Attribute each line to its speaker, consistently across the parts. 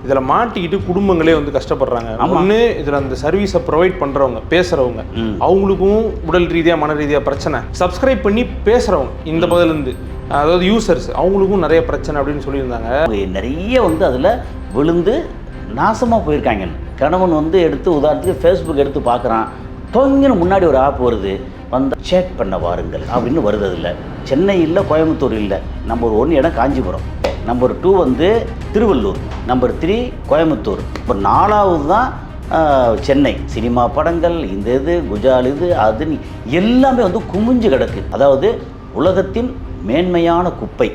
Speaker 1: இதில் மாட்டிக்கிட்டு குடும்பங்களே வந்து கஷ்டப்படுறாங்க. ஒன்று இதில் அந்த சர்வீஸை ப்ரொவைட் பண்ணுறவங்க பேசுகிறவங்க அவங்களுக்கும் உடல் ரீதியாக மன ரீதியாக பிரச்சனை, சப்ஸ்கிரைப் பண்ணி பேசுகிறவங்க இந்த பதிலேருந்து அதாவது யூசர்ஸ் அவங்களுக்கும் நிறைய பிரச்சனை அப்படின்னு சொல்லியிருந்தாங்க.
Speaker 2: நிறைய வந்து அதில் விழுந்து நாசமாக போயிருக்காங்க. கணவன் வந்து எடுத்து உதாரணத்துக்கு ஃபேஸ்புக் எடுத்து பார்க்குறான், தொங்கின முன்னாடி ஒரு ஆப் வருது, வந்து சேட் பண்ண வாருங்கள் அப்படின்னு வருது. அதில் சென்னை இல்லை, கோயம்புத்தூர் இல்லை, நம்பர் 1 இடம் காஞ்சிபுரம், நம்பர் 2 வந்து திருவள்ளூர், நம்பர் 3 கோயம்புத்தூர், இப்போ 4வது தான் சென்னை. சினிமா படங்கள் இந்த இது குஜால் இது அது எல்லாமே வந்து குமிஞ்சு கிடக்கு. அதாவது உலகத்தின் மேன்மையான குப்பை,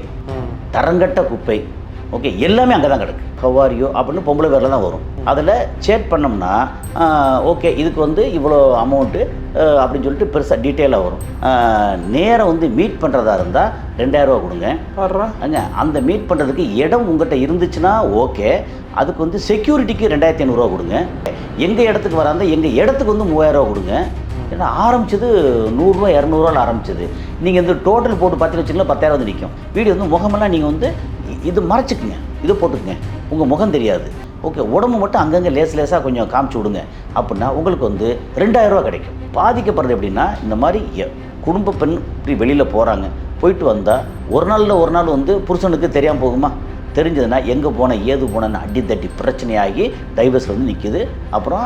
Speaker 2: தரங்கட்ட குப்பை, ஓகே, எல்லாமே அங்கே தான் கிடக்கு. ஹவாரியோ அப்படின்னு பொம்பளை பேரில் தான் வரும். அதில் சேட் பண்ணோம்னா ஓகே இதுக்கு வந்து இவ்வளோ அமௌண்ட்டு அப்படின்னு சொல்லிட்டு பெருசாக டீட்டெயிலாக வரும். நேரம் வந்து மீட் பண்ணுறதா இருந்தால் 2000 ரூபா கொடுங்க. அங்கே அந்த மீட் பண்ணுறதுக்கு இடம் உங்கள்கிட்ட இருந்துச்சுன்னா ஓகே, அதுக்கு வந்து செக்யூரிட்டிக்கு 2500 ரூபா கொடுங்க. எங்கள் இடத்துக்கு வராந்தா எங்கள் இடத்துக்கு வந்து 3000 ரூபா கொடுங்க. ஏன்னா ஆரம்பிச்சது 100 ரூபா 200 ரூபாவில் ஆரம்பிச்சது. நீங்கள் இந்த டோட்டல் போட்டு பார்த்து வச்சிங்கன்னா 10,000 வந்து நிற்கும். வீடியோ வந்து முகமெல்லாம் நீங்கள் வந்து இது மறைச்சிக்குங்க, இதை போட்டுக்குங்க, உங்கள் முகம் தெரியாது, ஓகே, உடம்பு மட்டும் அங்கங்கே லேசாக கொஞ்சம் காமிச்சு விடுங்க. அப்படின்னா உங்களுக்கு வந்து 2000 ரூபா கிடைக்கும். பாதிக்கப்படுறது எப்படின்னா இந்த மாதிரி குடும்ப பெண் இப்படி வெளியில் போகிறாங்க, போயிட்டு வந்தால் ஒரு நாள் வந்து புருஷனுக்கு தெரியாமல் போகுமா? தெரிஞ்சதுன்னா எங்கே போனேன் ஏது போனேன்னு அடி தட்டி பிரச்சனையாகி டைவர்ஸ் வந்து நிற்கிது. அப்புறம்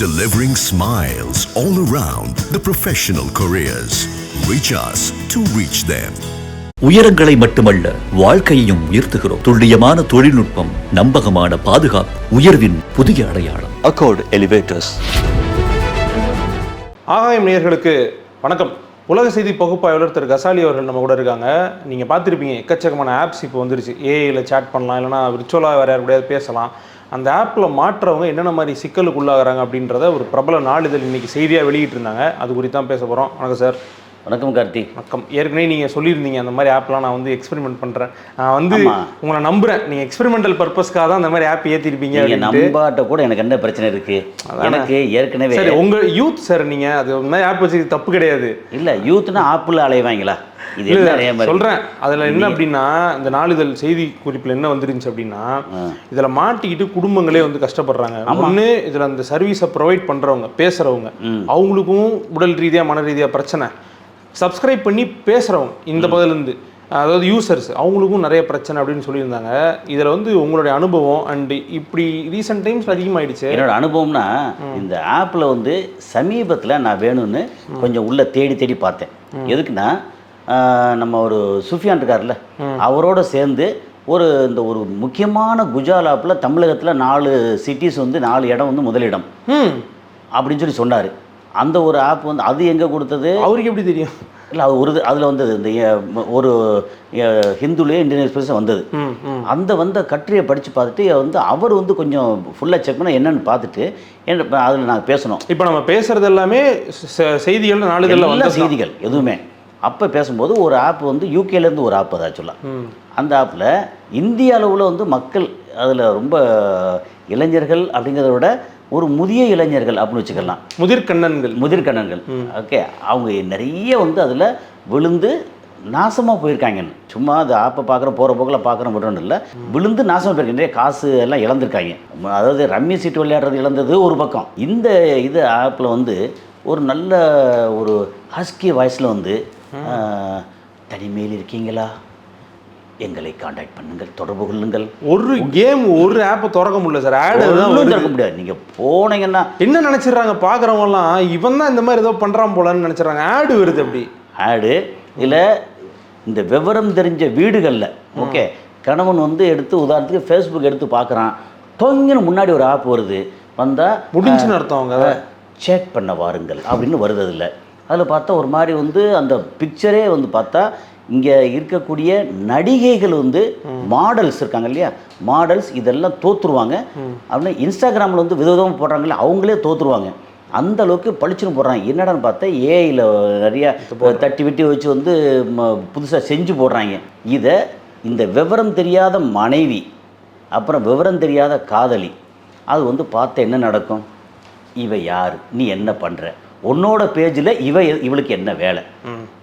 Speaker 3: delivering smiles all around the professional careers. Reach us to reach them.
Speaker 4: உயரங்களை மட்டுமல்ல வாழ்க்கையையும் உயர்த்துகிறோம். துல்லியமான தொழில்நுட்பம், நம்பகமான பாதுகாப்பு, உயர்வின் புதிய அடையாளம். Accord elevators.
Speaker 1: ஆகாயம் நேயர்களுக்கு வணக்கம். உலக செய்தி பகுப்பாய்வாளர் திரு கசாலி அவர்கள் நம்ம கூட இருக்காங்க. நீங்கள் பார்த்துருப்பீங்க, எக்கச்சக்கமான ஆப்ஸ் இப்போ வந்துருச்சு. ஏஐயில் சேட் பண்ணலாம், இல்லைனா விர்ச்சுவலாக வேறு யார் கூடயாவது பேசலாம். அந்த ஆப்பில் மாற்றவங்க என்னென்ன மாதிரி சிக்கலுக்குள்ளாகிறாங்க அப்படின்றத ஒரு பிரபல நாளிதழ் இன்றைக்கி செய்தியாக வெளியிட்டிருந்தாங்க. அது குறித்து தான் பேச போகிறோம். வணக்கம் சார்.
Speaker 2: வணக்கம் கார்த்தி.
Speaker 1: வணக்கம். ஏற்கனவே நீங்கள் சொல்லியிருந்தீங்க அந்த மாதிரி ஆப்லாம் நான் வந்து எக்ஸ்பெரிமெண்ட் பண்ணுறேன், நான் வந்து உங்களை நம்புகிறேன், நீங்கள் எக்ஸ்பெரிமெண்டல் பர்பஸ்க்காக தான் அந்த மாதிரி ஆப் ஏற்றிருப்பீங்க.
Speaker 2: நம்பாட்ட கூட எனக்கு என்ன பிரச்சனை இருக்குது? எனக்கு ஏற்கனவே
Speaker 1: சரி, உங்கள் யூத் சார், நீங்கள் அது மாதிரி ஆப் வச்சு தப்பு கிடையாது.
Speaker 2: இல்லை, யூத்னா ஆப்பில் அலைவாங்களா? இது
Speaker 1: சொல்றேன். அதுல என்ன அப்படின்னா, இந்த நாளிதழ் செய்தி குறிப்பில் என்ன வந்துருந்துச்சு அப்படின்னா, இதுல மாட்டிக்கிட்டு குடும்பங்களே வந்து கஷ்டப்படுறாங்க. ஒண்ணு இதுல அந்த சர்வீஸை ப்ரொவைட் பண்றவங்க பேசுறவங்க அவங்களுக்கும் உடல் ரீதியா மன ரீதியா பிரச்சனை, சப்ஸ்கிரைப் பண்ணி பேசுறவங்க இந்த பதிலேருந்து அதாவது யூசர்ஸ் அவங்களுக்கும் நிறைய பிரச்சனை அப்படின்னு சொல்லியிருந்தாங்க. இதில் வந்து உங்களுடைய அனுபவம் அண்டு இப்படி ரீசெண்ட் டைம்ஸ் அதிகமாகிடுச்சு.
Speaker 2: என்னோட அனுபவம்னா, இந்த ஆப்பில் வந்து சமீபத்தில் நான் வேணும்னு கொஞ்சம் உள்ள தேடி பார்த்தேன். எதுக்குன்னா, நம்ம ஒரு சுஃபியான் இருக்கார்ல, அவரோட சேர்ந்து இந்த ஒரு முக்கியமான குஜால் ஆப்பில் தமிழகத்தில் 4 சிட்டிஸ் வந்து 4 இடம் வந்து முதலிடம் அப்படின்னு சொல்லி சொன்னார். அந்த ஒரு ஆப் வந்து அது எங்கே கொடுத்தது
Speaker 1: அவருக்கு எப்படி தெரியும்?
Speaker 2: இல்லை, அது அதில் வந்தது. இந்த ஒரு ஹிந்துலேயே இந்தியன் எக்ஸ்பிரஸ் வந்தது. வந்த கட்டுரையை படித்து பார்த்துட்டு வந்து அவர் வந்து கொஞ்சம் ஃபுல்லாக செக் பண்ண என்னென்னு பார்த்துட்டு அதில் நாங்கள் பேசணும்.
Speaker 1: இப்போ நம்ம பேசுகிறது எல்லாமே செய்திகள், நாளிதழில் வந்த
Speaker 2: செய்திகள் எதுவுமே. அப்போ பேசும்போது ஒரு ஆப் வந்து யூகேலேருந்து ஒரு ஆப், அதை சொல்லலாம். அந்த ஆப்பில் இந்திய அளவில் வந்து மக்கள் அதில் ரொம்ப இளைஞர்கள் அப்படிங்கிறத விட ஒரு முதிய இளைஞர்கள் அப்படின்னு வச்சுக்கலாம், முதிர்கண்ணன்கள் ஓகே, அவங்க நிறைய வந்து அதில் விழுந்து நாசமாக போயிருக்காங்க. சும்மா அது ஆப்பை பார்க்குற போகிற போக்கில் பார்க்குற மட்டும் இல்லை, விழுந்து நாசமாக போயிருக்காங்க. நிறைய காசு எல்லாம் இழந்திருக்காங்க. அதாவது ரம்மி சீட்டு விளையாடுறது இழந்தது ஒரு பக்கம். இது ஆப்பில் வந்து ஒரு நல்ல ஒரு ஹஸ்கி வாய்ஸில் வந்து தனிமையில் இருக்கீங்களா, எங்களை கான்டாக்ட் பண்ணுங்கள், தொடர்பு கொள்ளுங்கள்.
Speaker 1: ஒரு கேம் ஒரு ஆப்பை திறக்க முடியல சார், ஆடு
Speaker 2: திறக்க முடியாது. நீங்கள் போனீங்கன்னா
Speaker 1: என்ன நினச்சிடுறாங்க பார்க்குறவங்கலாம், இவன் தான் இந்த மாதிரி ஏதோ பண்ணுறான் போலன்னு நினச்சிட்றாங்க. ஆடு வருது. அப்படி ஆடு
Speaker 2: இல்லை, இந்த விவரம் தெரிஞ்ச வீடுகளில் ஓகே, கணவன் வந்து எடுத்து உதாரணத்துக்கு ஃபேஸ்புக் எடுத்து பார்க்குறான், தொங்கின முன்னாடி ஒரு ஆப் வருது, வந்தால்
Speaker 1: முடிஞ்சுன்னு அர்த்தம். அவங்க
Speaker 2: சேட் பண்ண வாருங்கள் அப்படின்னு வருது. அதில் பார்த்தா ஒரு மாதிரி வந்து அந்த பிக்சரே வந்து பார்த்தா இங்கே இருக்கக்கூடிய நடிகைகள் வந்து மாடல்ஸ் இருக்காங்க இல்லையா, மாடல்ஸ் இதெல்லாம் தோற்றுருவாங்க. அப்படின்னா இன்ஸ்டாகிராமில் வந்து விதவிதமாக போடுறாங்களே, அவங்களே தோற்றுருவாங்க. அந்த அளவுக்கு பளிச்சுன்னு போடுறாங்க. என்னடான்னு பார்த்தா ஏஐயில் நிறையா தட்டி விட்டி வச்சு வந்து புதுசாக செஞ்சு போடுறாங்க. இந்த விவரம் தெரியாத மனைவி, அப்புறம் விவரம் தெரியாத காதலி, அது வந்து பார்த்தா என்ன நடக்கும்? இவ யார், நீ என்ன பண்ணுற, உன்னோட பேஜில் இவளுக்கு என்ன வேலை,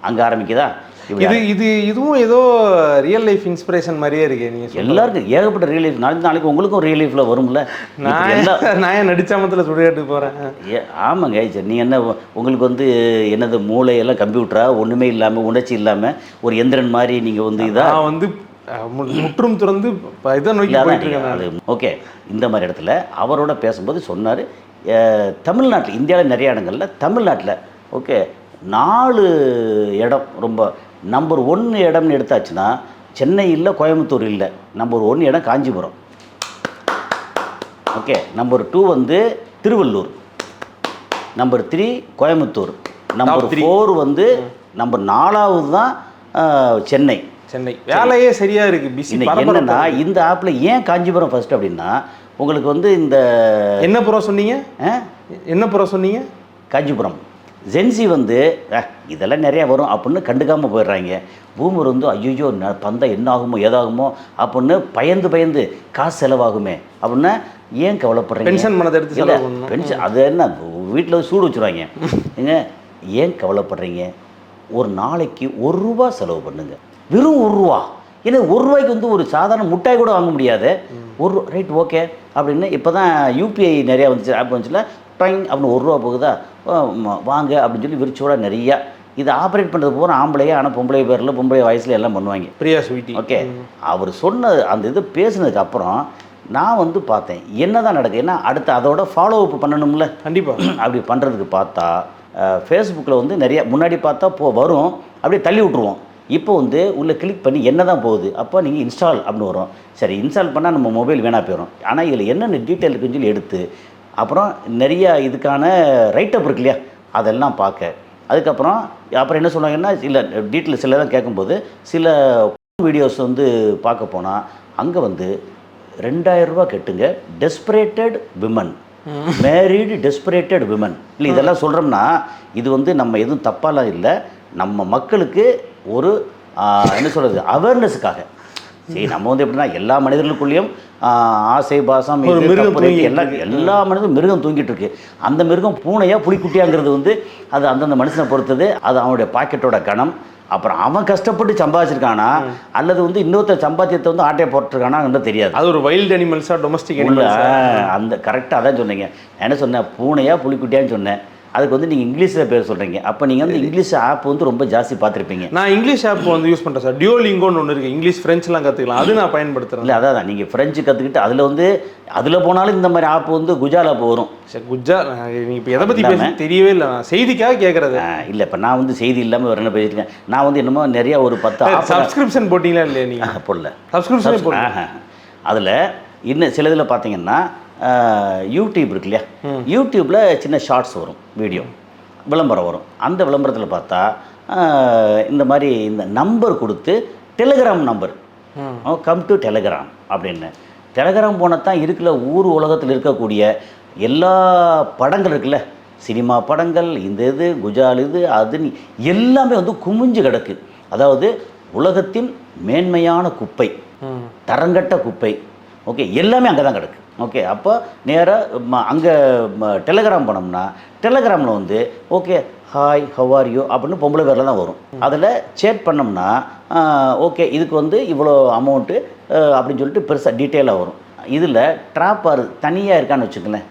Speaker 2: அங்கே ஆரம்பிக்குதா?
Speaker 1: இதுவும் ஏதோ ரியல் லைஃப் இன்ஸ்பிரேஷன் மாதிரியே இருக்கு நீங்க
Speaker 2: எல்லாருக்கும் ஏகப்பட்ட ரியல் லைஃப். நாளைக்கு உங்களுக்கும் ரியல் லைஃப்ல வரும்ல.
Speaker 1: நான் ஏன் நடிச்சாமத்தில் சுடுகாட்டுக்கு போறேன்.
Speaker 2: ஆமாங்க. சரி, நீங்க என்ன உங்களுக்கு வந்து என்னது மூளையெல்லாம் கம்ப்யூட்டரா ஒண்ணுமே இல்லாம உணர்ச்சி இல்லாம ஒரு எந்திரன் மாதிரி நீங்க வந்து இதான்
Speaker 1: வந்து முற்றும் துறந்து இதை நோக்கி போயிட்டு இருக்கேன்.
Speaker 2: ஓகே, இந்த மாதிரி இடத்துல அவரோட பேசும்போது சொன்னார், தமிழ்நாட்டில் இந்தியாவில் நிறைய இடங்கள்ல தமிழ்நாட்டில் ஓகே 4 இடம் ரொம்ப நம்பர் 1 இடம்னு எடுத்தாச்சுன்னா சென்னை இல்லை, கோயம்புத்தூர் இல்லை, நம்பர் 1 இடம் காஞ்சிபுரம். ஓகே, நம்பர் 2 வந்து திருவள்ளூர், நம்பர் 3 கோயம்புத்தூர், நம்பர் 4 வந்து நம்பர் 4வது தான் சென்னை.
Speaker 1: வேலையே சரியா இருக்கு.
Speaker 2: என்னன்னா இந்த ஆப்ல ஏன் காஞ்சிபுரம் ஃபர்ஸ்ட் அப்படின்னா உங்களுக்கு வந்து இந்த
Speaker 1: என்ன புறம் சொன்னீங்க, என்ன புறம் சொன்னீங்க,
Speaker 2: காஞ்சிபுரம் ஜென்சி வந்து இதெல்லாம் நிறையா வரும் அப்படின்னு கண்டுக்காமல் போயிடுறாங்க. பூமர் வந்து ஐயோ பந்தம் என்ன ஆகுமோ ஏதாகுமோ அப்படின்னு பயந்து காசு செலவாகுமே அப்படின்னா ஏன் கவலைப்படுறீங்க?
Speaker 1: பென்ஷன் பணத்தை எடுத்து செலவு
Speaker 2: பென்ஷன் அது என்ன வீட்டில் சூடு வச்சுருவாங்க. ஏங்க ஏன் கவலைப்படுறீங்க? ஒரு நாளைக்கு ₹1 செலவு பண்ணுங்க, வெறும் ₹1. ஏன்னா ₹1 வந்து ஒரு சாதாரண முட்டாய் கூட வாங்க முடியாது. ரைட் ஓகே அப்படின்னு இப்போ தான் யூபிஐ நிறையா வந்துச்சு, ஆப் வந்துச்சுல, டைங் அப்படின்னு ₹1 போகுதா வாங்க அப்படின்னு சொல்லி விரிச்சோட நிறையா இதை ஆப்ரேட் பண்ணுறது போகிற ஆம்பளையே. ஆனால் பொம்பளை பேரில் பொம்பளை வயசில் எல்லாம் பண்ணுவாங்க.
Speaker 1: பிரியா ஸ்வீட்டி.
Speaker 2: ஓகே, அவர் சொன்ன அந்த இது பேசுனதுக்கப்புறம் நான் வந்து பார்த்தேன் என்ன தான் நடக்குது. ஏன்னா அடுத்து அதோட ஃபாலோ அப் பண்ணணும்ல.
Speaker 1: கண்டிப்பாக
Speaker 2: அப்படி பண்ணுறதுக்கு பார்த்தா ஃபேஸ்புக்கில் வந்து நிறையா முன்னாடி பார்த்தா வரும், அப்படியே தள்ளி விட்ருவோம். இப்போ வந்து உள்ளே கிளிக் பண்ணி என்ன தான் போகுது, அப்போ நீங்கள் இன்ஸ்டால் அப்படின்னு வரும். சரி, இன்ஸ்டால் பண்ணால் நம்ம மொபைல் வீணாக போயிடும். ஆனால் இதில் என்னென்ன டீட்டெயில் இருக்குன்னு சொல்லி எடுத்து அப்புறம் நிறையா இதுக்கான ரைட்டப் இருக்கு இல்லையா, அதெல்லாம் பார்க்க. அதுக்கப்புறம் என்ன சொல்லுவாங்கன்னா இல்லை டீட்டெயில் சில தான் கேட்கும்போது சில வீடியோஸ் வந்து பார்க்க போனால் அங்கே வந்து ₹2000 கட்டுங்க, டெஸ்பரேட்டட் விமன், மேரீடு டெஸ்பரேட்டட் விமன். இல்லை இதெல்லாம் சொல்கிறோம்னா இது வந்து நம்ம எதுவும் தப்பாலாம் இல்லை, நம்ம மக்களுக்கு ஒரு என்ன சொல்கிறது அவேர்னஸுக்காக. சரி, நம்ம வந்து எப்படின்னா எல்லா மனிதர்களுக்குள்ளேயும் ஆசை பாசம் எல்லா மனிதனும் மிருகம் தூங்கிட்டு இருக்கு. அந்த மிருகம் பூனையா புலிக்குட்டியாங்கிறது வந்து அது அந்தந்த மனுஷனை பொறுத்தது. அது அவனுடைய பாக்கெட்டோட கணம். அப்புறம் அவன் கஷ்டப்பட்டு சம்பாதிச்சிருக்கானா அல்லது வந்து இன்னொருத்தர் சம்பாத்தியத்தை வந்து ஆட்டையை போட்டுருக்கானான்னு தெரியாது.
Speaker 1: அது ஒரு வைல்டு அனிமல்ஸா டொமஸ்டிக் அனிமல்ஸா?
Speaker 2: அந்த கரெக்டாக அதான் சொன்னீங்க. நான் என்ன சொன்னேன், பூனையா புலிக்குட்டியான்னு சொன்னேன். அதுக்கு வந்து நீங்கள் இங்கிலீஷில் பேர் சொல்கிறீங்க. அப்போ நீங்கள் வந்து இங்கிலீஷ் ஆப் வந்து ரொம்ப ஜாஸ்தி பார்த்துருப்பீங்க.
Speaker 1: நான் இங்கிலீஷ் ஆப் வந்து யூஸ் பண்ணுறேன் சார். டியோலிங்கோன்னு ஒன்று இருக்குது, இங்கிலீஷ் ஃப்ரெண்ட்ஸ்லாம் கற்றுக்கலாம், அது நான் பயன்படுத்துகிறேன்.
Speaker 2: இல்லை அதான் நீங்கள் ஃப்ரெஞ்சு கற்றுக்கிட்டு அதில் போனாலும் இந்த மாதிரி ஆப் வந்து குஜால் ஆப் வரும்.
Speaker 1: சரி, நீங்கள் இப்போ எதை பற்றி பேச தெரியவே இல்லை, நான் செய்திக்காக கேட்குறது.
Speaker 2: இல்லை, இப்போ நான் வந்து செய்தி இல்லாமல் வேறு என்ன பேசியிருக்கேன். நான் வந்து என்னமோ நிறையா ஒரு 10
Speaker 1: சப்ஸ்கிரிப்ஷன் போட்டிங்களா இல்லையா? நீங்கள்
Speaker 2: போடல
Speaker 1: சப்ஸ்கிரிப்ஷன் போட.
Speaker 2: அதில் இன்னும் சில இதில் பார்த்தீங்கன்னா யூடியூப் இருக்கு இல்லையா, யூடியூப்பில் சின்ன ஷார்ட்ஸ் வரும், வீடியோ விளம்பரம் வரும். அந்த விளம்பரத்தில் பார்த்தா இந்த மாதிரி இந்த நம்பர் கொடுத்து Telegram number come to Telegram அப்படின்னு டெலிகிராம் போனால் தான் இருக்குல்ல ஊர் உலகத்தில் இருக்கக்கூடிய எல்லா படங்கள் இருக்குல்ல, சினிமா படங்கள், இந்த இது குஜால் இது அது எல்லாமே வந்து குமிஞ்சு கிடக்கு. அதாவது உலகத்தின் மேன்மையான குப்பை, தரங்கட்ட குப்பை, ஓகே, எல்லாமே அங்கே தான் கிடக்கு. ஓகே, அப்போ நேராக அங்கே டெலிகிராம் போனோம்னா டெலிகிராமில் வந்து okay hi how are you அப்படின்னு பொம்பளை பேரில் தான் வரும். அதில் சேட் பண்ணோம்னா ஓகே இதுக்கு வந்து இவ்வளோ அமௌண்ட்டு அப்படின்னு சொல்லிட்டு பெருசாக டீட்டெயிலாக வரும். இதில் ட்ராப்பார் தனியாக இருக்கான்னு வச்சுக்கலேன்,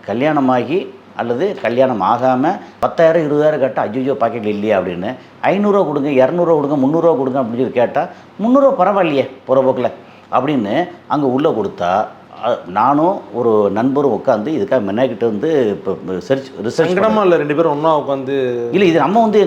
Speaker 2: கல்யாணமாகி அல்லது கல்யாணம் ஆகாமல் 10,000 20,000 கேட்டால் ஐயோ பாக்கெட்டில் இல்லையா அப்படின்னு 500 கொடுங்க, 200 கொடுங்க, 300 கொடுங்க அப்படின்னு சொல்லி கேட்டால் 300 பரவாயில்லையே போகிற போக்கில் அப்படின்னு அங்கே உள்ளே கொடுத்தா நானும் ஒரு நண்பரும் உட்காந்து இதுக்காக மென்னாக்கிட்ட வந்து இப்போ ரிசர்ச்
Speaker 1: கிடமா இல்லை, 2 பேரும் ஒன்றா உட்காந்து
Speaker 2: இல்லை இது நம்ம வந்து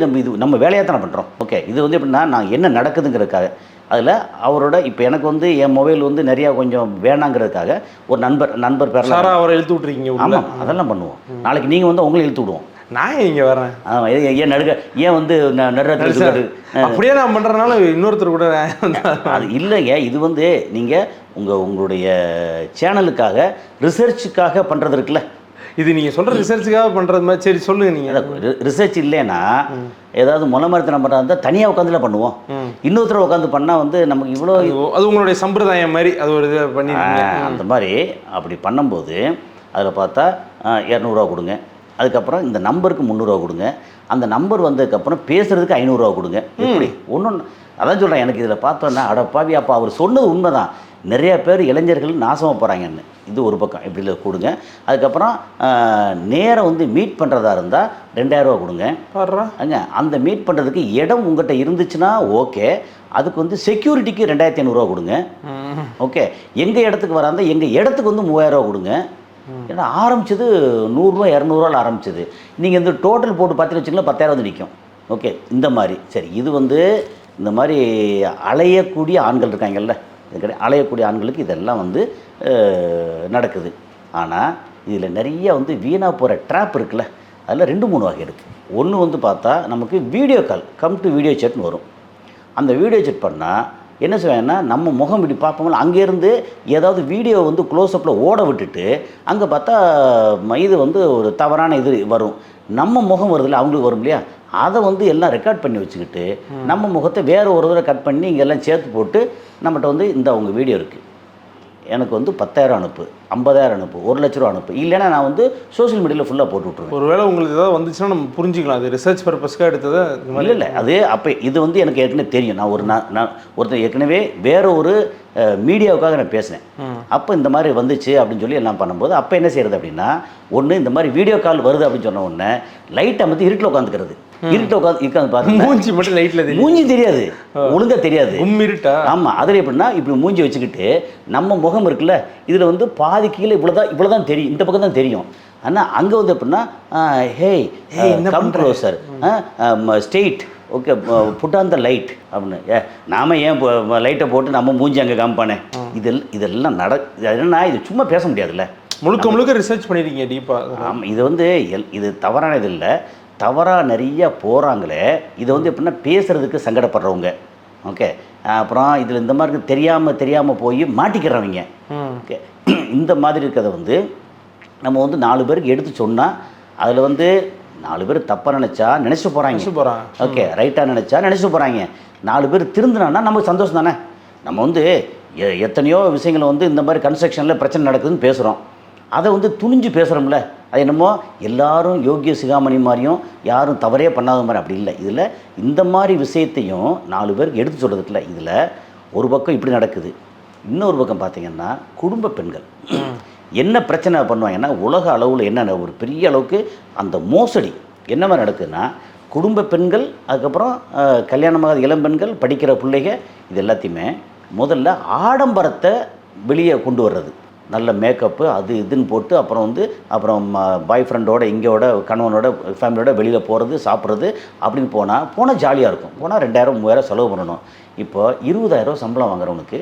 Speaker 2: நம்ம வேலையாக தானே பண்ணுறோம். ஓகே, இது வந்து எப்படின்னா நான் என்ன நடக்குதுங்கிறதுக்காக அதில் அவரோட இப்போ எனக்கு வந்து என் மொபைல் வந்து நிறையா கொஞ்சம் வேணாங்கிறதுக்காக ஒரு நண்பர் பேரில்
Speaker 1: அவரை இழுத்து விட்ருக்கீங்க.
Speaker 2: ஆமாம், அதெல்லாம் பண்ணுவோம். நாளைக்கு நீங்கள் வந்து உங்களை இழுத்து விடுவோம்.
Speaker 1: நான் இங்கே வரேன்.
Speaker 2: ஏன் ஏன் வந்து நடுறதுக்கு
Speaker 1: அப்படியே நான் பண்ணுறதுனால இன்னொருத்தர் கூட
Speaker 2: அது இல்லைங்க. இது வந்து நீங்கள் உங்களுடைய சேனலுக்காக ரிசர்ச்சுக்காக பண்ணுறது இருக்குல்ல,
Speaker 1: இது நீங்கள் சொல்கிற ரிசர்ச்சுக்காக பண்ணுறது மாதிரி. சரி சொல்லுங்கள். நீங்கள்
Speaker 2: ரிசர்ச் இல்லைன்னா ஏதாவது மரத்தை நம்ம இருந்தால் தனியாக உட்காந்துலாம் பண்ணுவோம். இன்னொருத்தர் உட்காந்து பண்ணால் வந்து நமக்கு இவ்வளோ
Speaker 1: அது உங்களுடைய சம்பிரதாயம் மாதிரி அது ஒரு இதை பண்ணி
Speaker 2: அந்த மாதிரி அப்படி பண்ணும்போது அதில் பார்த்தா 200 கொடுங்க, அதுக்கப்புறம் இந்த நம்பருக்கு 300 கொடுங்க, அந்த நம்பர் வந்ததுக்கப்புறம் பேசுகிறதுக்கு 500 கொடுங்க. எப்படி ஒன்று அதான் சொல்கிறேன். எனக்கு இதில் பார்த்தோன்னா அடப்பாவி, அப்போ அவர் சொன்னது உண்மை தான். நிறைய பேர் இளைஞர்கள் நாசமாக போகிறாங்கன்னு. இது ஒரு பக்கம் இப்படி இல்லை கொடுங்க. அதுக்கப்புறம் நேரம் வந்து மீட் பண்ணுறதா இருந்தால் 2000 கொடுங்க. அங்க அந்த மீட் பண்ணுறதுக்கு இடம் உங்கள்கிட்ட இருந்துச்சுன்னா ஓகே, அதுக்கு வந்து செக்யூரிட்டிக்கு 2500 கொடுங்க. ஓகே, எங்கள் இடத்துக்கு வராந்தா எங்கள் இடத்துக்கு வந்து 3000 கொடுங்க. ஏன்னா ஆரம்பிச்சது 100 200 ஆரம்பிச்சது. நீங்கள் இந்த டோட்டல் போட்டு பார்த்தீங்கன்னு வச்சுக்கலாம் 10,000 வந்து நிற்கும். ஓகே, இந்த மாதிரி சரி. இது வந்து இந்த மாதிரி அலையக்கூடிய ஆண்கள் இருக்காங்கல்ல, அலையக்கூடிய ஆண்களுக்கு இதெல்லாம் வந்து நடக்குது. ஆனால் இதில் நிறைய வந்து வீணாக போகிற ட்ராப் இருக்குல்ல, அதில் 2-3 வகை இருக்குது. ஒன்று வந்து பார்த்தா நமக்கு video call, come to video செட்னு வரும். அந்த வீடியோ செட் பண்ணால் என்ன செய்வாங்கன்னா, நம்ம முகம் இப்படி பார்ப்போம்ல, அங்கேருந்து ஏதாவது வீடியோ வந்து க்ளோஸ்அப்பில் ஓட விட்டுட்டு அங்கே பார்த்தா இது வந்து ஒரு தவறான இது வரும். நம்ம முகம் வருதில்ல, அவங்களுக்கு வரும் இல்லையா, அதை வந்து எல்லாம் ரெக்கார்ட் பண்ணி வச்சுக்கிட்டு நம்ம முகத்தை வேறு ஒரு தடவை கட் பண்ணி இங்கெல்லாம் சேர்த்து போட்டு நம்மகிட்ட வந்து இந்த அவங்க வீடியோ இருக்குது, எனக்கு வந்து 10,000 அனுப்பு, 50,000 அனுப்பு, 1,00,000 அனுப்பு, இல்லைன்னா நான் வந்து சோஷியல் மீடியாவில் ஃபுல்லாக போட்டு விட்ருவேன்.
Speaker 1: ஒரு வேளை உங்களுக்கு ஏதாவது வந்துச்சுன்னா நம்ம புரிஞ்சிக்கலாம், அது ரிசர்ச் பர்பஸ்க்காக எடுத்தது.
Speaker 2: இல்லை அது அப்போ இது வந்து எனக்கு ஏற்கனவே தெரியும். நான் ஒருத்தர் ஏற்கனவே வேறு ஒரு மீடியாவுக்காக நான் பேசினேன். அப்போ இந்த மாதிரி வந்துச்சு அப்படின்னு சொல்லி எல்லாம் பண்ணும்போது அப்போ என்ன செய்கிறது அப்படின்னா, ஒன்று இந்த மாதிரி வீடியோ கால் வருது அப்படின்னு சொன்ன உடனே லைட்டை வந்து இருட்டில் உட்காந்துக்கிறது. இருட்டில் உட்காந்து பார்த்து
Speaker 1: மூஞ்சி மட்டும் லைட்டில் தெரியும்,
Speaker 2: மூஞ்சி தெரியாது, ஒழுங்காக தெரியாது,
Speaker 1: இருட்டா.
Speaker 2: ஆமாம், அதில் எப்படின்னா இப்படி மூஞ்சி வச்சுக்கிட்டு நம்ம முகம் இருக்குல்ல, இதில் வந்து பாதி கீழே இவ்வளோதான் தெரியும், இந்த பக்கம் தான் தெரியும். ஆனால் அங்கே வந்து எப்படின்னா hey come closer, straight, okay put on the light அப்படின்னு. நாம ஏன் லைட்டை போட்டு நம்ம மூஞ்சி அங்கே காமிப்பானே, இதெல்லாம் என்னன்னா இது சும்மா பேச முடியாதுல்ல,
Speaker 1: முழுக்க ரிசர்ச் பண்ணிருக்கீங்க டீப்பாக.
Speaker 2: ஆமாம், இது வந்து இது தவறானது இல்லை, தவறாக நிறைய போகிறாங்களே. இதை வந்து எப்படின்னா பேசுகிறதுக்கு சங்கடப்படுறவங்க. ஓகே, அப்புறம் இதில் இந்த மாதிரி தெரியாமல் போய் மாட்டிக்கிறவங்க. ஓகே, இந்த மாதிரி இருக்கிறத வந்து நம்ம வந்து 4 பேருக்கு எடுத்து சொன்னால் அதில் வந்து 4 பேர் தப்பாக நினச்சிட்டு போகிறாங்க. ஓகே, ரைட்டாக நினச்சிட்டு போகிறாங்க. 4 பேர் திருந்தினான்னா நமக்கு சந்தோஷம் தானே. நம்ம வந்து எத்தனையோ விஷயங்களை வந்து இந்த மாதிரி கன்ஸ்ட்ரக்ஷனில் பிரச்சனை நடக்குதுன்னு பேசுகிறோம், அதை வந்து துணிஞ்சு பேசுகிறோம்ல, அது என்னமோ எல்லாரும் யோகிய சிகாமணி மாதிரியும் யாரும் தவறே பண்ணாத மாதிரி அப்படி இல்லை. இதில் இந்த மாதிரி விஷயத்தையும் 4 பேருக்கு எடுத்து சொல்கிறதுக்குல இதில் ஒரு பக்கம் இப்படி நடக்குது, இன்னொரு பக்கம் பார்த்திங்கன்னா குடும்ப பெண்கள் என்ன பிரச்சனை பண்ணுவாங்கன்னா, உலக அளவில் என்ன ஒரு பெரிய அளவுக்கு அந்த மோசடி என்ன மாதிரி நடக்குதுன்னா, குடும்ப பெண்கள், அதுக்கப்புறம் கல்யாணமாகாத இளம்பெண்கள், படிக்கிற பிள்ளைங்க, இது எல்லாத்தையுமே முதல்ல ஆடம்பரத்தை வெளியே கொண்டு வர்றது. நல்ல மேக்கப்பு அது இதுன்னு போட்டு அப்புறம் பாய் ஃப்ரெண்டோட இங்கோட கணவனோட ஃபேமிலியோட வெளியில் போகிறது, சாப்பிட்றது அப்படின்னு போனால் ஜாலியாக இருக்கும். போனால் 2,000 3,000 செலவு பண்ணணும். இப்போ 20,000 சம்பளம் வாங்குறவனுக்கு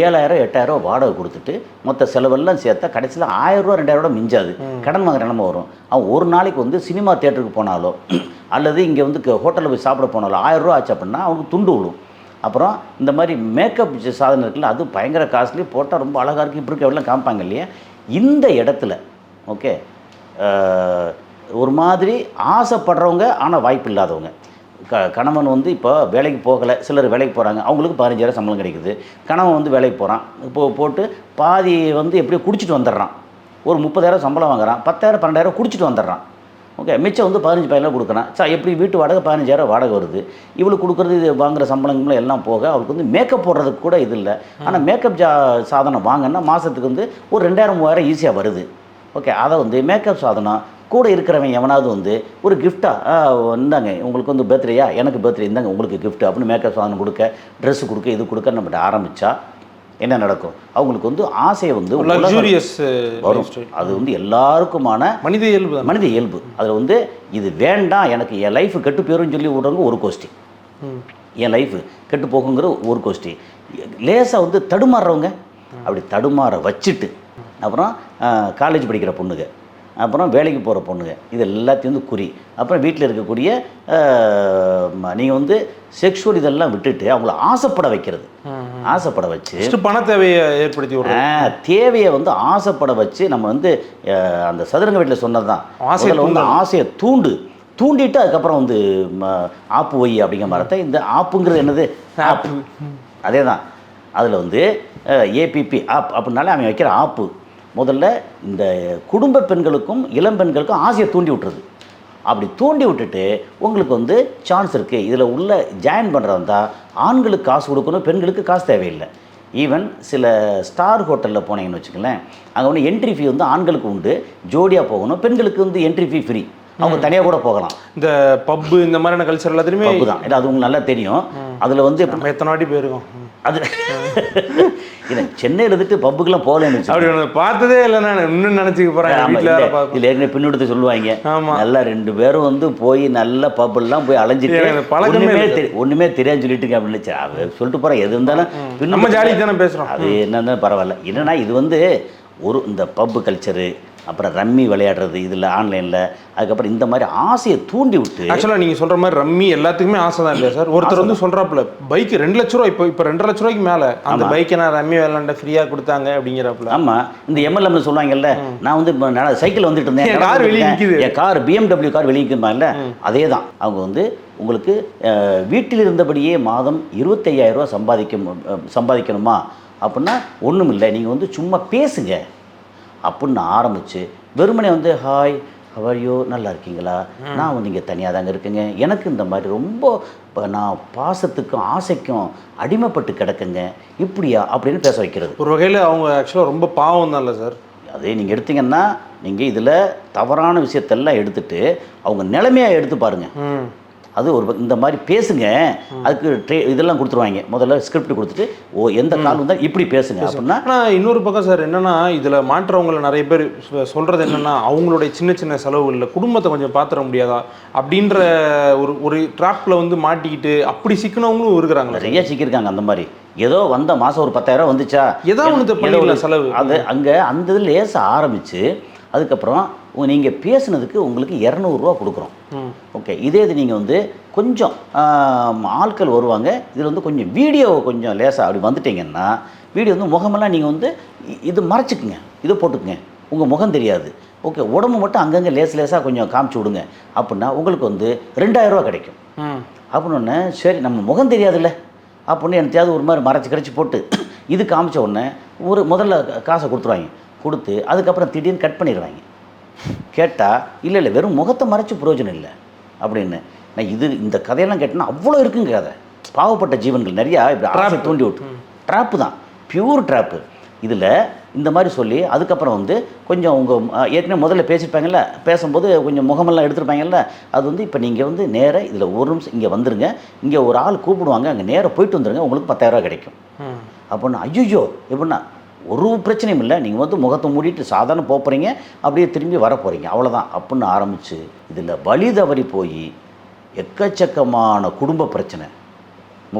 Speaker 2: 7,000 8,000 வாடகை கொடுத்துட்டு மொத்த செலவெல்லாம் சேர்த்தா கடைசியில் 1,000 2,000 மிஞ்சாது, கடன் வாங்குற நிலமை வரும். அவன் ஒரு நாளைக்கு வந்து சினிமா தேட்டருக்கு போனாலோ அல்லது இங்கே வந்து ஹோட்டலில் போய் சாப்பிட போனாலோ 1,000 ஆச்சு அப்படின்னா அவனுக்கு துண்டு விழும். அப்புறம் இந்த மாதிரி மேக்கப் சாதனம் இருக்குல்ல, அது பயங்கர காஸ்ட்லி, போட்டால் ரொம்ப அழகாக இருக்குது, இப்படி இருக்க எல்லாம் காமிப்பாங்க இல்லையா. இந்த இடத்துல ஓகே ஒரு மாதிரி ஆசைப்படுறவங்க ஆனால் வாய்ப்பு இல்லாதவங்க, கணவன் வந்து இப்போ வேலைக்கு போகலை, சிலர் வேலைக்கு போகிறாங்க, அவங்களுக்கு 15,000 சம்பளம் கிடைக்குது. கணவன் வந்து வேலைக்கு போகிறான், போட்டு பாதி வந்து எப்படியோ குடிச்சிட்டு வந்துடுறான், ஒரு 30,000 சம்பளம் வாங்குறான், 10,000 12,000 குடிச்சிட்டு வந்துடுறான். ஓகே, மிச்சம் வந்து 15,000 கொடுக்குறான். எப்படி வீட்டு வாடகை 15,000 வாடகை வருது, இவளுக்கு கொடுக்குறது இது வாங்குகிற சம்பளங்களும் எல்லாம் போக அவளுக்கு வந்து மேக்கப் போடுறதுக்கு கூட இது இல்லை. ஆனால் மேக்கப் சாதனம் வாங்கினா மாதத்துக்கு வந்து ஒரு 2,000 3,000 ஈஸியாக வருது. ஓகே, அதை வந்து மேக்கப் சாதனம் கூட இருக்கிறவன் எவனாவது வந்து ஒரு கிஃப்டாக இந்தாங்க உங்களுக்கு வந்து பர்த்டேயா, எனக்கு பர்த்டே இந்தாங்க உங்களுக்கு கிஃப்ட் அப்படின்னு மேக்கப் சாதனம் கொடுக்க, ட்ரெஸ்ஸு கொடுக்க, இது கொடுக்க நம்மகிட்ட ஆரம்பித்தா என்ன நடக்கும், அவங்களுக்கு வந்து ஆசையை வந்து வரும். அது வந்து எல்லாருக்குமான மனித இயல்பு. அதில் வந்து இது வேண்டாம், எனக்கு என் லைஃபு கெட்டு போயிரும்னு சொல்லி விடுறவங்க ஒரு கோஷ்டி, என் லைஃபு கெட்டு போகுங்கிற ஒரு கோஷ்டி, லேசாக வந்து தடுமாறுறவங்க, அப்படி தடுமாற வச்சுட்டு அப்புறம் காலேஜ் படிக்கிற பொண்ணுங்க, அப்புறம் வேலைக்கு போகிற பொண்ணுங்க, இது எல்லாத்தையும் வந்து குறி. அப்புறம் வீட்டில் இருக்கக்கூடிய நீங்கள் வந்து செக்ஷுவல் இதெல்லாம் விட்டுட்டு அவங்கள ஆசைப்பட வைக்கிறது, ஆசைப்பட வச்சு
Speaker 1: பண தேவையை ஏற்படுத்தி
Speaker 2: தேவையை வந்து ஆசைப்பட வச்சு நம்ம வந்து அந்த சதுரங்க வீட்டில் சொன்னது தான், வந்து ஆசையை தூண்டிட்டு அதுக்கப்புறம் வந்து ஆப்பு வை அப்படிங்கிற மாதிரி. இந்த ஆப்புங்கிறது என்னது, ஆப்பு அதே தான். அதில் வந்து ஏபிபி ஆப் அப்படின்னாலே அவன் வைக்கிற ஆப்பு, முதல்ல இந்த குடும்ப பெண்களுக்கும் இளம் பெண்களுக்கும் ஆசையை தூண்டி விட்டுருது. அப்படி தூண்டி விட்டுட்டு உங்களுக்கு வந்து சான்ஸ் இருக்குது, இதில் உள்ள ஜாயின் பண்ணுறதா ஆண்களுக்கு காசு கொடுக்கணும், பெண்களுக்கு காசு தேவையில்லை. ஈவன் சில ஸ்டார் ஹோட்டலில் போனீங்கன்னு வச்சுக்கலேன், அங்கே வந்து என்ட்ரி ஃபீ வந்து ஆண்களுக்கு உண்டு, ஜோடியாக போகணும், பெண்களுக்கு வந்து என்ட்ரி ஃபீ ஃப்ரீ, அவங்க தனியாக கூட போகலாம்.
Speaker 1: இந்த பப்பு இந்த மாதிரியான கல்ச்சர் எல்லாத்துலேயுமே
Speaker 2: பப்பு தான், ஏன்னா அது உங்களுக்கு நல்லா தெரியும். அதில் வந்து
Speaker 1: நம்ம எத்தனை வாட்டி போயிருக்கோம்.
Speaker 2: அது இல்லை சென்னையில் இருந்துட்டு பப்புக்கெல்லாம் போகலன்னு
Speaker 1: அப்படி ஒன்று பார்த்ததே இல்லை, நான் இன்னும் நினச்சிக்க போகிறேன்.
Speaker 2: இல்லை ஏற்கனவே பின்னெடுத்து சொல்லுவாங்க, நல்லா 2 பேரும் வந்து போய் நல்ல பப்புலாம் போய் அலைஞ்சிட்டு ஒன்றுமே தெரியாதுன்னு சொல்லிட்டு அப்படின்னு சொல்லிட்டு போகிறேன். எது இருந்தாலும்
Speaker 1: நம்ம ஜாலி தானே பேசுகிறோம்,
Speaker 2: அது என்னன்னா பரவாயில்ல. என்னன்னா இது வந்து ஒரு இந்த பப்பு கல்ச்சரு, அப்புறம் ரம்மி விளையாடுறது இதில் ஆன்லைனில், அதுக்கப்புறம் இந்த மாதிரி ஆசையை தூண்டி விட்டு.
Speaker 1: ஆக்சுவலாக நீங்கள் சொல்கிற மாதிரி ரம்மி எல்லாத்துக்குமே ஆசை தான் இல்லையா சார்? ஒருத்தர் வந்து சொல்கிறாப்புல பைக்கு 2 லட்ச ரூபா, இப்போ 2.5 லட்ச ரூபாய்க்கு மேலே அந்த பைக்கை நான் ரம்மி விளையாண்ட ஃப்ரீயாக கொடுத்தாங்க அப்படிங்கிறாப்புல.
Speaker 2: ஆமாம், இந்த MLM சொல்லுவாங்கல்ல, நான் வந்து சைக்கிள் வந்துட்டு இருந்தேன்,
Speaker 1: கார் வெளியே நிற்கிது,
Speaker 2: என் கார் BMW கார் வெளியே நிற்குமாங்கல்ல, அதே தான். அவங்க வந்து உங்களுக்கு வீட்டில் இருந்தபடியே மாதம் 25,000 ரூபா சம்பாதிக்கணுமா அப்படின்னா ஒன்றும் இல்லை, நீங்கள் வந்து சும்மா பேசுங்க அப்படின்னு ஆரம்பித்து வெறுமனே வந்து ஹாய் ஹவர்யோ நல்லா இருக்கீங்களா, நான் வந்து இங்கே தனியாக தாங்க இருக்குங்க, எனக்கு இந்த மாதிரி ரொம்ப நான் பாசத்துக்கும் ஆசைக்கும் அடிமைப்பட்டு கிடக்குங்க, இப்படியா அப்படின்னு பேச வைக்கிறது.
Speaker 1: ஒரு வகையில் அவங்க ஆக்சுவலாக ரொம்ப பாவம் தான் இல்லை சார்?
Speaker 2: அதே நீங்கள் எடுத்தீங்கன்னா நீங்கள் இதில் தவறான விஷயத்தெல்லாம் எடுத்துகிட்டு அவங்க நிலைமையாக எடுத்து பாருங்கள். அது ஒரு இந்த மாதிரி பேசுங்க, அதுக்கு இதெல்லாம் கொடுத்துருவாங்க, முதல்ல ஸ்கிரிப்ட் கொடுத்துட்டு எந்த கால் வந்தால் இப்படி பேசுங்க அப்படின்னா.
Speaker 1: ஆனால் இன்னொரு பக்கம் சார் என்னென்னா, இதில் மாற்றவங்களை நிறைய பேர் சொல்கிறது என்னென்னா, அவங்களுடைய சின்ன சின்ன செலவுகளில் குடும்பத்தை கொஞ்சம் பார்த்துட முடியாதா அப்படின்ற ஒரு ட்ராப்பில் வந்து மாட்டிக்கிட்டு அப்படி சிக்கனவங்களும் இருக்கிறாங்க,
Speaker 2: நிறைய சிக்கியிருக்காங்க. அந்த மாதிரி ஏதோ வந்த மாதம் ஒரு 10,000 வந்துச்சா,
Speaker 1: ஏதோ ஒன்று செலவு,
Speaker 2: அது அங்கே அந்த இதில் லேச ஆரம்பித்து அதுக்கப்புறம் நீங்கள் பேசுனதுக்கு உங்களுக்கு 200 ரூபா கொடுக்குறோம். ஓகே, இதே இது நீங்கள் வந்து கொஞ்சம் ஆட்கள் வருவாங்க, இதில் வந்து கொஞ்சம் வீடியோ கொஞ்சம் லேசாக அப்படி வந்துட்டிங்கன்னா, வீடியோ வந்து முகமெல்லாம் நீங்கள் வந்து இது மறைச்சிக்குங்க, இதை போட்டுக்குங்க, உங்கள் முகம் தெரியாது. ஓகே, உடம்பு மட்டும் அங்கங்கே லேசாக கொஞ்சம் காமிச்சு விடுங்க அப்படின்னா உங்களுக்கு வந்து 2,000 ரூபா கிடைக்கும். அப்படின்னு சரி நம்ம முகம் தெரியாதுல்ல அப்படின்னு எனத்தையாவது ஒரு மாதிரி மறைச்சி போட்டு இது காமிச்ச உடனே முதல்ல காசை கொடுத்துருவாங்க. கொடுத்து அதுக்கப்புறம் திடீர்னு கட் பண்ணிடுவாங்க. கேட்டால் இல்லை வெறும் முகத்தை மறைச்சி பிரயோஜனம் இல்லை அப்படின்னு. நான் இந்த கதையெல்லாம் கேட்டேன்னா அவ்வளோ இருக்குங்க கதை. பாவப்பட்ட ஜீவன்கள் நிறையா இப்படி ஆசை தூண்டி விட்டு ட்ராப்பு தான், பியூர் ட்ராப்பு. இதில் இந்த மாதிரி சொல்லி அதுக்கப்புறம் வந்து கொஞ்சம் உங்கள் ஏற்கனவே முதல்ல பேசியிருப்பாங்கல்ல, பேசும்போது கொஞ்சம் முகமெல்லாம் எடுத்துருப்பாங்கல்ல, அது வந்து இப்போ நீங்கள் வந்து நேராக இதில் ஒரு நிமிஷம் இங்கே வந்துருங்க, இங்கே ஒரு ஆள் கூப்பிடுவாங்க, அங்கே நேராக போயிட்டு வந்துடுங்க, உங்களுக்கு 10,000 ரூபா கிடைக்கும் அப்படின்னா. ஐயோ எப்படின்னா ஒரு பிரச்சனையும் இல்லை, நீங்கள் வந்து முகத்தை மூடிட்டு சாதாரண போகிறீங்க, அப்படியே திரும்பி வர போகிறீங்க, அவ்வளோதான் அப்படின்னு ஆரம்பித்து இதில் வழி தவறி போய் எக்கச்சக்கமான குடும்ப பிரச்சனை.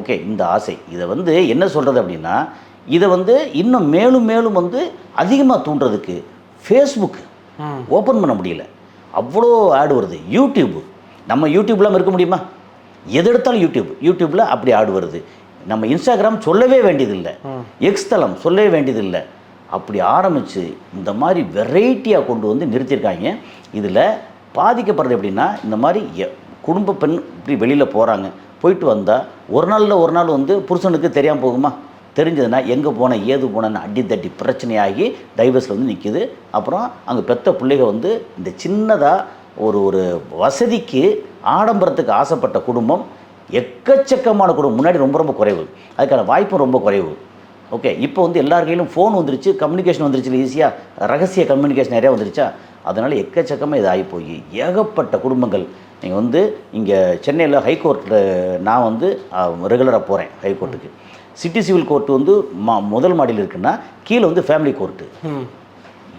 Speaker 2: ஓகே, இந்த ஆசை இதை வந்து என்ன சொல்கிறது அப்படின்னா, இதை வந்து இன்னும் மேலும் மேலும் வந்து அதிகமாக தூண்டுறதுக்கு ஃபேஸ்புக் ஓப்பன் பண்ண முடியல, அவ்வளோ ஆடு வருது. யூடியூப், நம்ம யூடியூப்லாம் இருக்க முடியுமா? எது எடுத்தாலும் யூடியூப்பில் அப்படி ஆடு வருது. நம்ம இன்ஸ்டாகிராம் சொல்லவே வேண்டியதில்லை, எக்ஸ் தளம் சொல்லவே வேண்டியதில்லை. அப்படி ஆரம்பித்து இந்த மாதிரி வெரைட்டியாக கொண்டு வந்து நிறுத்தியிருக்காங்க. இதில் பாதிக்கப்படுறது எப்படின்னா, இந்த மாதிரி குடும்ப பெண் இப்படி வெளியில் போகிறாங்க, போயிட்டு வந்தால் ஒரு நாள் வந்து புருஷனுக்கு தெரியாமல் போகுமா? தெரிஞ்சதுன்னா எங்கே போனேன் ஏது போனேன்னு அடித்தட்டி பிரச்சனையாகி டைவர்ஸில் வந்து நிற்கிது. அப்புறம் அங்கே பெற்ற பிள்ளைகள் வந்து இந்த சின்னதாக ஒரு வசதிக்கு ஆடம்பரத்துக்கு ஆசைப்பட்ட குடும்பம் எக்கச்சக்கமான குடும்பம் முன்னாடி ரொம்ப குறைவு, அதுக்கான வாய்ப்பும் ரொம்ப குறைவு. ஓகே, இப்போ வந்து எல்லார் கையிலும் ஃபோன் வந்துருச்சு, கம்யூனிகேஷன் வந்துருச்சு, ஈஸியாக ரகசிய கம்யூனிகேஷன் நிறையா வந்துருச்சா, அதனால் எக்கச்சக்கமாக இது ஆகி போய் ஏகப்பட்ட குடும்பங்கள். நீங்கள் வந்து இங்கே சென்னையில் ஹைகோர்ட்டில் நான் வந்து ரெகுலராக போகிறேன் ஹைகோர்ட்டுக்கு. சிட்டி சிவில் கோர்ட்டு வந்து முதல் மாடியில் இருக்குன்னா கீழே வந்து ஃபேமிலி கோர்ட்டு.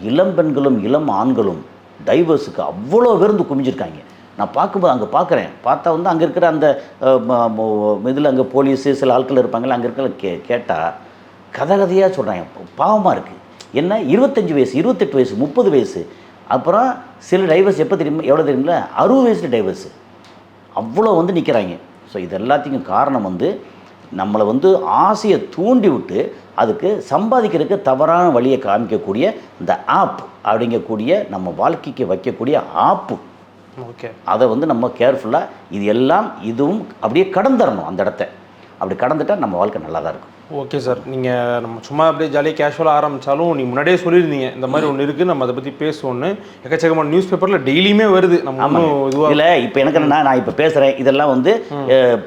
Speaker 2: இளம் பெண்களும் இளம் ஆண்களும் டைவர்ஸுக்கு அவ்வளோ பேருந்து குமிஞ்சிருக்காங்க. நான் பார்க்கும்போது அங்கே பார்த்தா வந்து அங்கே இருக்கிற அந்த இதில் அங்கே போலீஸு சில ஆட்கள் இருப்பாங்கள்ல, அங்கே இருக்கிற கேட்டால் கதையாக சொல்கிறாங்க. பாவமாக இருக்குது. என்ன 25 வயசு 28 வயசு 30 வயசு. அப்புறம் சில டைவர்ஸ் எப்போ தெரியுமா, எவ்வளோ தெரியுமில்ல, 60 வயசில் டைவர்ஸு அவ்வளோ வந்து நிற்கிறாங்க. ஸோ இது எல்லாத்துக்கும் காரணம் வந்து நம்மளை வந்து ஆசையை தூண்டி விட்டு அதுக்கு சம்பாதிக்கிறதுக்கு தவறான வழியை காமிக்கக்கூடிய இந்த ஆப் அப்படிங்கக்கூடிய நம்ம வாழ்க்கைக்கு வைக்கக்கூடிய ஆப்பு. ஓகே, அதை வந்து நம்ம கேர்ஃபுல்லாக இது எல்லாம் இதுவும் அப்படியே கடந்துடணும் அந்த இடத்த. அப்படி கடந்துட்டால் நம்ம வாழ்க்கை நல்லா தான் இருக்கும்.
Speaker 1: ஓகே சார், நீங்கள் நம்ம சும்மா அப்படியே ஜாலியாக கேஷுவலாக ஆரம்பித்தாலும் நீங்கள் முன்னாடியே சொல்லியிருந்தீங்க இந்த மாதிரி ஒன்று இருக்குது, நம்ம அதை பற்றி பேசுவோன்னு. எக்கச்சக்கமான நியூஸ் பேப்பரில் டெய்லியுமே வருது. நம்ம இன்னும் இதுவாக
Speaker 2: இல்லை, இப்போ எனக்கு என்னன்னா, நான் இப்போ பேசுகிறேன், இதெல்லாம் வந்து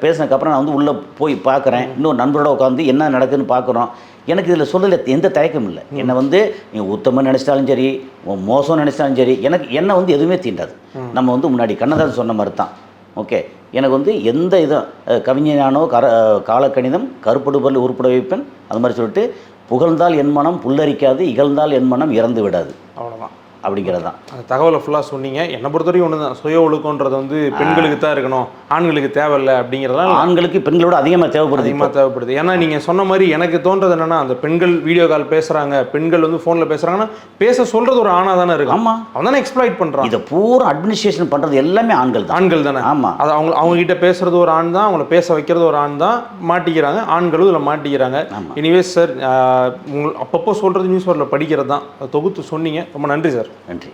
Speaker 2: பேசினதுக்கப்புறம் நான் வந்து உள்ளே போய் பார்க்குறேன், இன்னும் நண்பரோட உட்காந்து என்ன நடக்குதுன்னு பார்க்குறோம். எனக்கு இதில் சொல்லல எந்த தயக்கம் இல்லை. என்னை வந்து நீங்கள் உத்தமன் நினச்சிட்டாலும் சரி, மோசம் நினச்சிட்டாலும் சரி, என்னை வந்து எதுவுமே தீண்டாது. நம்ம வந்து முன்னாடி கண்ணதாசன் சொன்ன மாதிரி தான். ஓகே, எனக்கு வந்து எந்த இதுவும் கவிஞனானோ காலக்கணிதம் கருப்படுபொருள் உருப்பட வைப்பேன் அது மாதிரி சொல்லிட்டு, புகழ்ந்தால் என் மனம் புல்லரிக்காது, இகழ்ந்தால் என் மனம் இறந்து விடாது.
Speaker 1: அவ்வளோதான்
Speaker 2: அப்படிங்கிறது தான்.
Speaker 1: அந்த தகவலை ஃபுல்லாக சொன்னீங்க. என்னை பொறுத்தவரைக்கும் ஒன்று தான், சுய ஒழுக்கன்றது வந்து பெண்களுக்கு தான் இருக்கணும், ஆண்களுக்கு தேவையில்லை அப்படிங்கிறதான்.
Speaker 2: ஆண்களுக்கு பெண்களோட அதிகமாக தேவைப்படுது.
Speaker 1: ஏன்னா நீங்கள் சொன்ன மாதிரி எனக்கு தோன்றது என்னன்னா, அந்த பெண்கள் வீடியோ கால் பேசுகிறாங்க, பெண்கள் வந்து ஃபோனில் பேசுகிறாங்கன்னா பேச சொல்கிறது ஒரு ஆணாக தானே இருக்கு.
Speaker 2: ஆமாம்,
Speaker 1: அவன் தானே எக்ஸ்ப்ளாய்ட் பண்ணுறான்.
Speaker 2: இதை பூரா அட்மினிஸ்ட்ரேஷன் பண்ணுறது எல்லாமே ஆண்கள் தானே. ஆமாம்,
Speaker 1: அது அவங்ககிட்ட பேசுறது ஒரு ஆண் தான், அவங்கள பேச வைக்கிறது ஒரு ஆண் தான், மாட்டிக்கிறாங்க. ஆண்களும் இதில் மாட்டிக்கிறாங்க. எனிவேஸ் சார், அப்பப்போ சொல்கிறது நியூஸ் பேப்பரில் படிக்கிறது தான், தொகுத்து சொன்னீங்க. ரொம்ப நன்றி சார்.
Speaker 2: நன்றி.